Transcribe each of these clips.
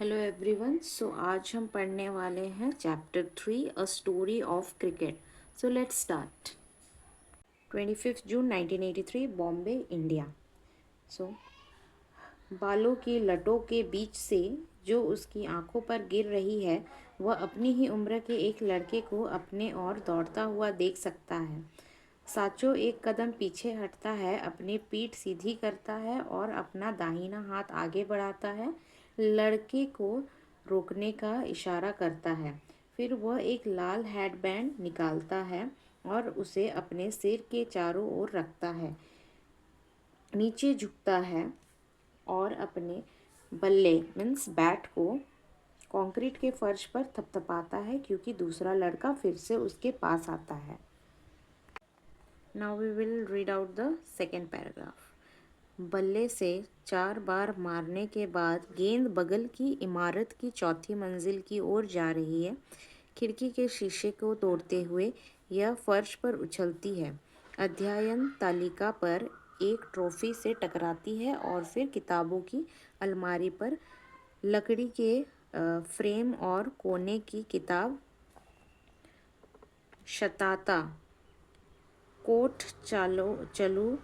Hello everyone. सो आज हम पढ़ने वाले हैं chapter 3 a story of cricket. So let's start. 25 June 1983 Bombay India. So बालों की लटों के बीच से जो उसकी आंखों पर गिर रही है वह अपनी ही उम्र के एक लड़के को अपने ओर दौड़ता हुआ देख सकता है। साचो एक कदम पीछे हटता है, अपनी पीठ सीधी करता है और अपना दाहिना हाथ आगे बढ़ाता है, लड़के को रोकने का इशारा करता है। फिर वह एक लाल हेडबैंड निकालता है और उसे अपने सिर के चारों ओर रखता है, नीचे झुकता है और अपने बल्ले मीन्स बैट को कंक्रीट के फर्श पर थपथपाता है क्योंकि दूसरा लड़का फिर से उसके पास आता है। Now we will read out the second paragraph. बल्ले से 4 बार मारने के बाद गेंद बगल की इमारत की चौथी मंजिल की ओर जा रही है। खिड़की के शीशे को तोड़ते हुए यह फर्श पर उछलती है, अध्ययन तालिका पर एक ट्रॉफी से टकराती है और फिर किताबों की अलमारी पर लकड़ी के फ्रेम और कोने की किताब शताता कोट चालो चलू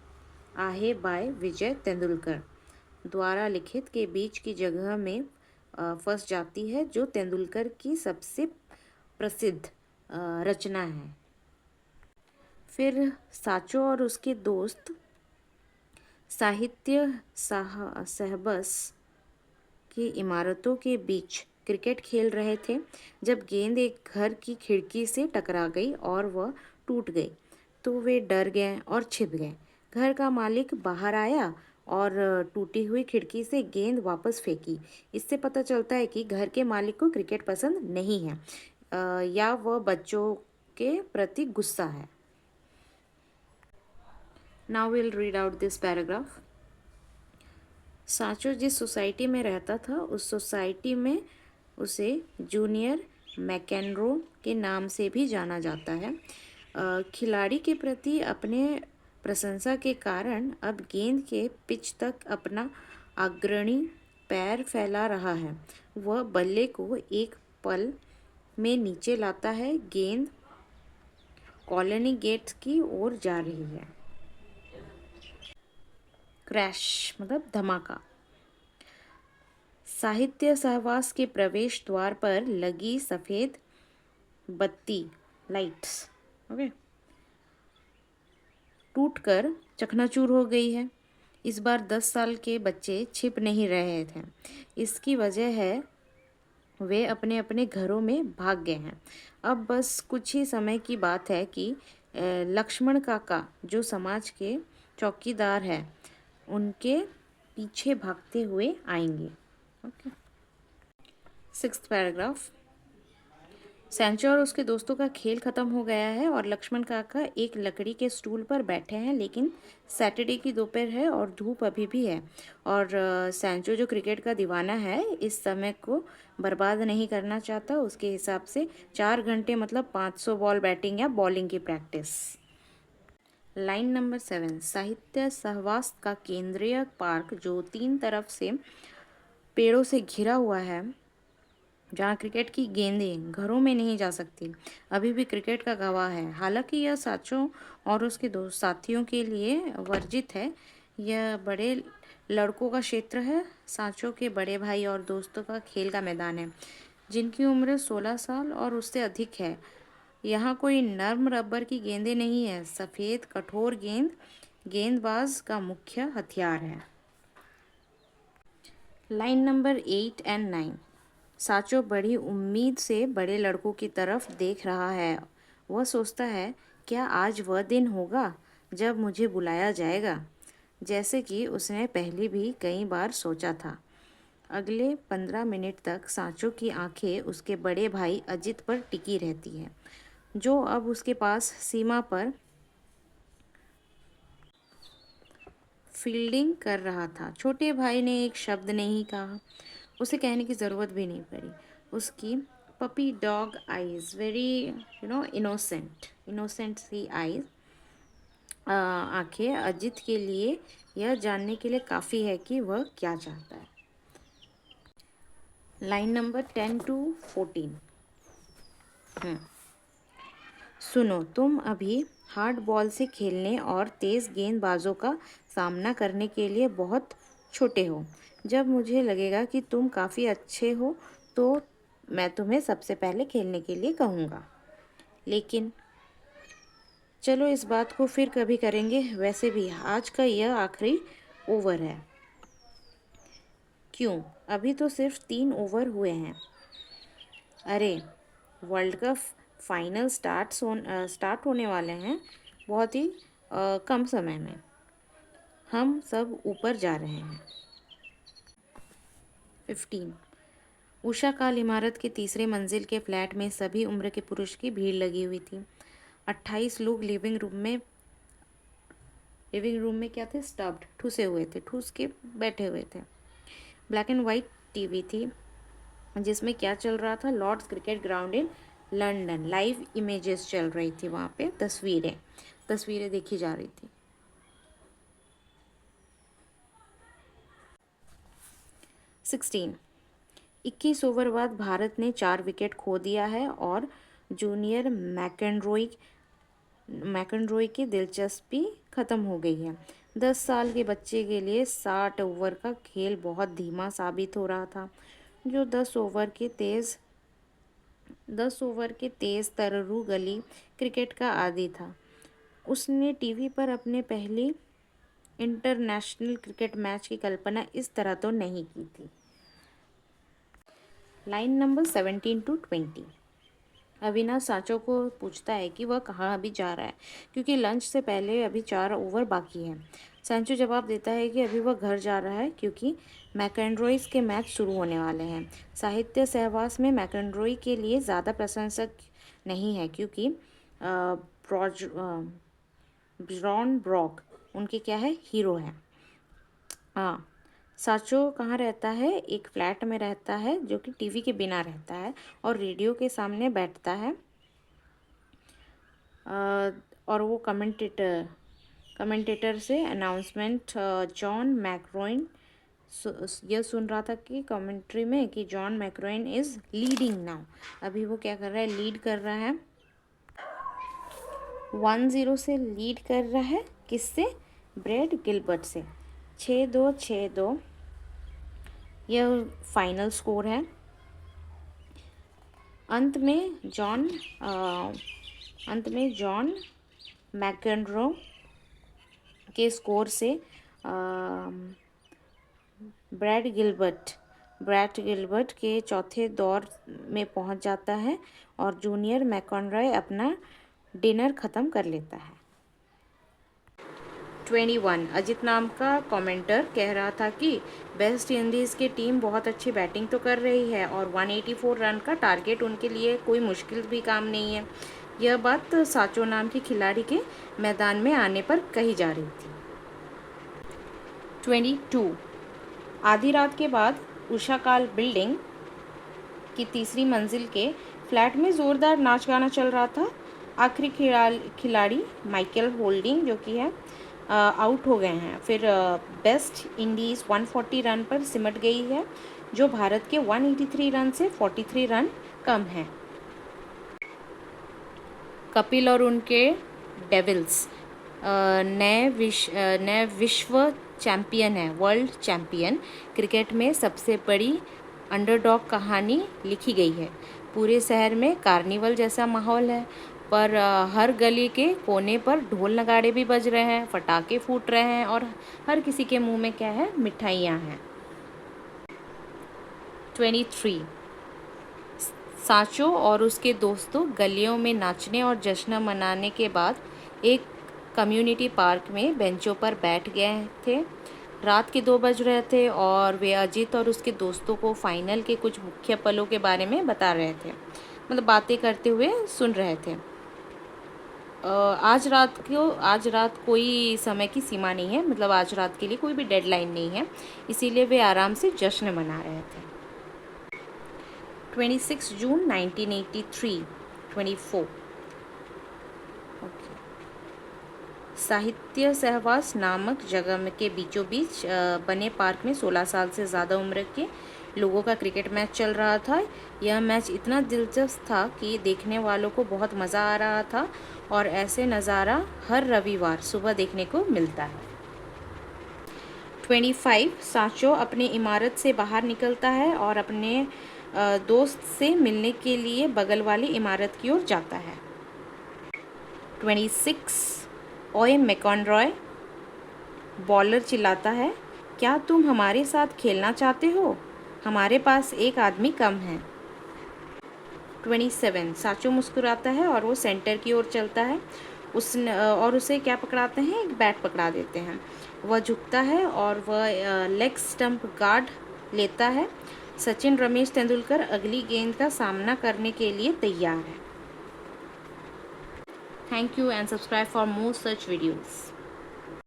आहे बाय विजय तेंदुलकर द्वारा लिखित के बीच की जगह में फंस जाती है, जो तेंदुलकर की सबसे प्रसिद्ध रचना है। फिर साचो और उसके दोस्त साहित्य सहबस की इमारतों के बीच क्रिकेट खेल रहे थे जब गेंद एक घर की खिड़की से टकरा गई और वह टूट गई, तो वे डर गए और छिप गए। घर का मालिक बाहर आया और टूटी हुई खिड़की से गेंद वापस फेंकी। इससे पता चलता है कि घर के मालिक को क्रिकेट पसंद नहीं है या वह बच्चों के प्रति गुस्सा है। Now will read out this paragraph. साचो जिस सोसाइटी में रहता था उस सोसाइटी में उसे जूनियर मैकेनरो के नाम से भी जाना जाता है। खिलाड़ी के प्रति अपने प्रशंसा के कारण अब गेंद के पिच तक अपना अग्रणी पैर फैला रहा है। वह बल्ले को एक पल में नीचे लाता है। गेंद कॉलोनी गेट्स की ओर जा रही है। क्रैश मतलब धमाका। साहित्य सहवास के प्रवेश द्वार पर लगी सफ़ेद बत्ती लाइट्स टूटकर चकनाचूर हो गई है। इस बार 10 साल के बच्चे छिप नहीं रहे थे। इसकी वजह है वे अपने अपने घरों में भाग गए हैं। अब बस कुछ ही समय की बात है कि लक्ष्मण काका जो समाज के चौकीदार हैं उनके पीछे भागते हुए आएंगे। ओके। 6th paragraph. सैंचो और उसके दोस्तों का खेल खत्म हो गया है और लक्ष्मण काका एक लकड़ी के स्टूल पर बैठे हैं, लेकिन सैटरडे की दोपहर है और धूप अभी भी है और सैंचो जो क्रिकेट का दीवाना है इस समय को बर्बाद नहीं करना चाहता। उसके हिसाब से 4 घंटे मतलब 500 बॉल बैटिंग या बॉलिंग की प्रैक्टिस। Line number 7। साहित्य सहवास का केंद्रीय पार्क जो 3 तरफ से पेड़ों से घिरा हुआ है, जहाँ क्रिकेट की गेंदें घरों में नहीं जा सकती, अभी भी क्रिकेट का गवाह है। हालांकि यह साचो और उसके दो साथियों के लिए वर्जित है। यह बड़े लड़कों का क्षेत्र है। साचो के बड़े भाई और दोस्तों का खेल का मैदान है, जिनकी उम्र 16 साल और उससे अधिक है। यहाँ कोई नर्म रबर की गेंदें नहीं है। सफ़ेद कठोर गेंद गेंदबाज का मुख्य हथियार है। Line number 8 and 9। साचो बड़ी उम्मीद से बड़े लड़कों की तरफ देख रहा है। वह सोचता है, क्या आज वह दिन होगा जब मुझे बुलाया जाएगा, जैसे कि उसने पहले भी कई बार सोचा था। अगले 15 मिनट तक साचो की आंखें उसके बड़े भाई अजित पर टिकी रहती हैं, जो अब उसके पास सीमा पर फील्डिंग कर रहा था। छोटे भाई ने एक शब्द नहीं कहा, उसे कहने की ज़रूरत भी नहीं पड़ी। उसकी puppy dog eyes, very innocent सी आईज, आंखें अजित के लिए यह जानने के लिए काफ़ी है कि वह क्या चाहता है। Line number 10 to 14। सुनो, तुम अभी हार्ड बॉल से खेलने और तेज़ गेंदबाजों का सामना करने के लिए बहुत छोटे हो। जब मुझे लगेगा कि तुम काफ़ी अच्छे हो तो मैं तुम्हें सबसे पहले खेलने के लिए कहूँगा। लेकिन चलो इस बात को फिर कभी करेंगे। वैसे भी आज का यह आखिरी ओवर है। क्यों? अभी तो सिर्फ 3 ओवर हुए हैं। अरे, वर्ल्ड कप फाइनल स्टार्ट होने वाले हैं बहुत ही कम समय में। हम सब ऊपर जा रहे हैं। 15। उषा काल इमारत के तीसरे मंजिल के फ्लैट में सभी उम्र के पुरुष की भीड़ लगी हुई थी। 28 लोग लिविंग रूम में क्या थे? स्टफ्ड, ठूसे हुए थे, ठूस के बैठे हुए थे। ब्लैक एंड वाइट टीवी थी जिसमें क्या चल रहा था? Lord's cricket ground in London. Live images चल रही थी वहाँ पे, तस्वीरें देखी जा रही थी। 16। 21 ओवर बाद भारत ने 4 विकेट खो दिया है और जूनियर मैकेनरॉय की दिलचस्पी खत्म हो गई है। 10 साल के बच्चे के लिए 60 ओवर का खेल बहुत धीमा साबित हो रहा था। जो 10 ओवर के तेज तर्रारू गली क्रिकेट का आदी था, उसने टीवी पर अपने पहली इंटरनेशनल क्रिकेट मैच की कल्पना इस तरह तो नहीं की थी। Line number 17 to 20। अविनाश सांचो को पूछता है कि वह कहाँ अभी जा रहा है, क्योंकि लंच से पहले अभी 4 ओवर बाकी है। सांचो जवाब देता है कि अभी वह घर जा रहा है क्योंकि मैकेनरॉयज के मैच शुरू होने वाले हैं। साहित्य सहवास में मैकेनरॉय के लिए ज़्यादा प्रशंसक नहीं है क्योंकि ब्रॉन ब्रॉक उनके क्या है? हीरो है। हाँ, सांचो कहाँ रहता है? एक फ्लैट में रहता है जो कि टीवी के बिना रहता है और रेडियो के सामने बैठता है। और वो कमेंटेटर से अनाउंसमेंट जॉन मैकरोइन यह सुन रहा था कि कमेंट्री में कि जॉन मैकरोइन इज़ लीडिंग नाउ। अभी वो क्या कर रहा है? लीड कर रहा है। 1-0 से लीड कर रहा है। किससे? ब्रैड गिलबर्ट से। 6-2 6-2 यह फाइनल स्कोर है। अंत में जॉन मैकेनरो के स्कोर से ब्रैड गिलबर्ट के चौथे दौर में पहुंच जाता है और जूनियर मैकेनरॉय अपना डिनर ख़त्म कर लेता है। 21। अजित नाम का कमेंटर कह रहा था कि वेस्ट इंडीज़ की टीम बहुत अच्छी बैटिंग तो कर रही है और 184 रन का टारगेट उनके लिए कोई मुश्किल भी काम नहीं है। यह बात सांचो नाम के खिलाड़ी के मैदान में आने पर कही जा रही थी। 22। आधी रात के बाद उषा काल बिल्डिंग की तीसरी मंजिल के फ्लैट में ज़ोरदार नाच गाना चल रहा था। आखिरी खिलाड़ी माइकल होल्डिंग जो कि है आउट हो गए हैं। फिर वेस्ट इंडीज़ 140 रन पर सिमट गई है, जो भारत के 183 रन से 43 रन कम है। कपिल और उनके डेविल्स नए विश्व चैम्पियन है, वर्ल्ड चैम्पियन। क्रिकेट में सबसे बड़ी अंडरडॉग कहानी लिखी गई है। पूरे शहर में कार्निवल जैसा माहौल है, पर हर गली के कोने पर ढोल नगाड़े भी बज रहे हैं, पटाखे फूट रहे हैं और हर किसी के मुंह में क्या है? मिठाइयाँ हैं। 23। सांचो और उसके दोस्तों गलियों में नाचने और जश्न मनाने के बाद एक कम्युनिटी पार्क में बेंचों पर बैठ गए थे। रात के 2 बज रहे थे और वे अजीत और उसके दोस्तों को फाइनल के कुछ मुख्य पलों के बारे में बता रहे थे, मतलब बातें करते हुए सुन रहे थे। आज रात कोई समय की सीमा नहीं है, मतलब आज रात के लिए कोई भी डेडलाइन नहीं है, इसीलिए वे आराम से जश्न मना रहे थे। 26 जून 1983। 24। ओके। साहित्य सहवास नामक जगह के बीचों बीच बने पार्क में 16 साल से ज़्यादा उम्र के लोगों का क्रिकेट मैच चल रहा था। यह मैच इतना दिलचस्प था कि देखने वालों को बहुत मज़ा आ रहा था और ऐसे नज़ारा हर रविवार सुबह देखने को मिलता है। 25 सांचो अपनी इमारत से बाहर निकलता है और अपने दोस्त से मिलने के लिए बगल वाली इमारत की ओर जाता है। 26 ओए मैकॉनरॉय, बॉलर चिल्लाता है, क्या तुम हमारे साथ खेलना चाहते हो? हमारे पास एक आदमी कम है। 27 सांचो मुस्कुराता है और वो सेंटर की ओर चलता है। और उसे क्या पकड़ाते हैं? एक बैट पकड़ा देते हैं। वह झुकता है और वह लेग स्टंप गार्ड लेता है। सचिन रमेश तेंदुलकर अगली गेंद का सामना करने के लिए तैयार है। Thank you and subscribe for more such videos.